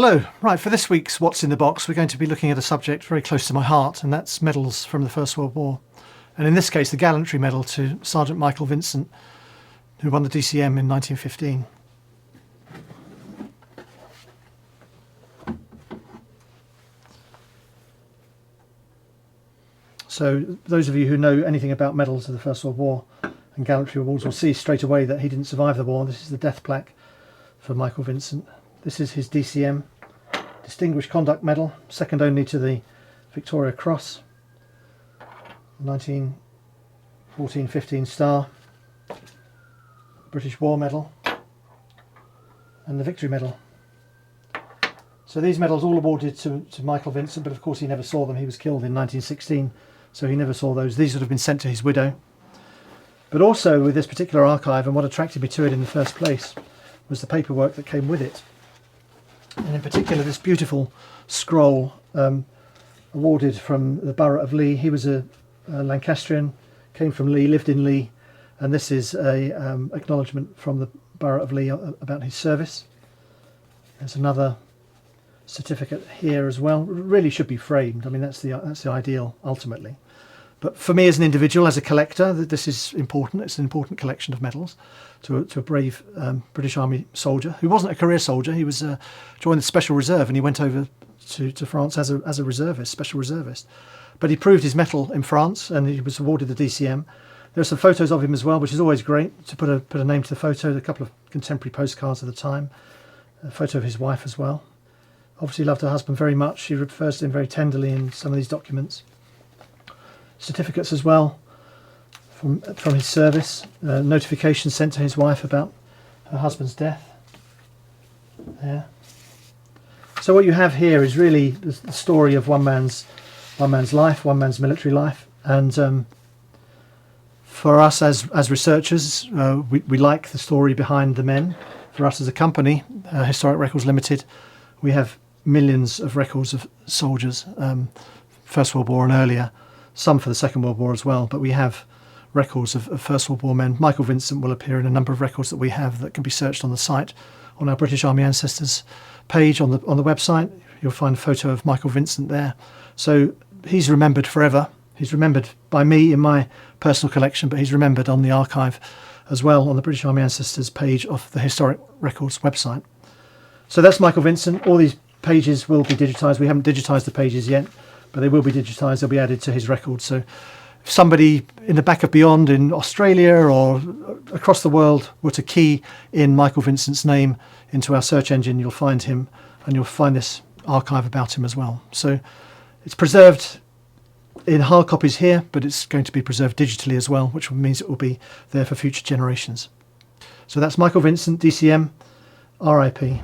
Hello. Right, for this week's What's in the Box, we're going to be looking at a subject very close to my heart, and that's medals from the First World War. And in this case, the Gallantry Medal to Sergeant Michael Vincent, who won the DCM in 1915. So those of you who know anything about medals of the First World War and Gallantry Awards will see straight away that he didn't survive the war. This is the death plaque for Michael Vincent. This is his DCM, Distinguished Conduct Medal, second only to the Victoria Cross, 1914-15 Star, British War Medal, and the Victory Medal. So these medals all awarded to Michael Vincent, but of course he never saw them. He was killed in 1916, so he never saw those. These would have been sent to his widow. But also with this particular archive, and what attracted me to it in the first place, was the paperwork that came with it. And in particular this beautiful scroll awarded from the Borough of Lee. He was a Lancastrian, came from Lee, lived in Lee, and this is a acknowledgement from the Borough of Lee about his service. There's another certificate here as well. It really should be framed. I mean, that's the ideal ultimately. But for me as an individual, as a collector, this is important. It's an important collection of medals to a brave British Army soldier who wasn't a career soldier. He was joined the Special Reserve, and he went over to France as a reservist, special reservist. But he proved his mettle in France, and he was awarded the DCM. There are some photos of him as well, which is always great to put a name to the photo. A couple of contemporary postcards of the time. A photo of his wife as well. Obviously loved her husband very much. She refers to him very tenderly in some of these documents. Certificates as well from his service. Notifications sent to his wife about her husband's death. There. So what you have here is really the story of one man's life, one man's military life, and for us as researchers, we like the story behind the men. For us as a company, Historic Records Limited, we have millions of records of soldiers, First World War and earlier, some for the Second World War as well, but we have records of First World War men. Michael Vincent will appear in a number of records that we have that can be searched on the site, on our British Army Ancestors page on the website. You'll find a photo of Michael Vincent there. So he's remembered forever. He's remembered by me in my personal collection, but he's remembered on the archive as well on the British Army Ancestors page of the Historic Records website. So that's Michael Vincent. All these pages will be digitised. We haven't digitised the pages yet, but they will be digitised. They'll be added to his record. So if somebody in the back of beyond in Australia or across the world were to key in Michael Vincent's name into our search engine, you'll find him, and you'll find this archive about him as well. So it's preserved in hard copies here, but it's going to be preserved digitally as well, which means it will be there for future generations. So that's Michael Vincent, DCM, RIP.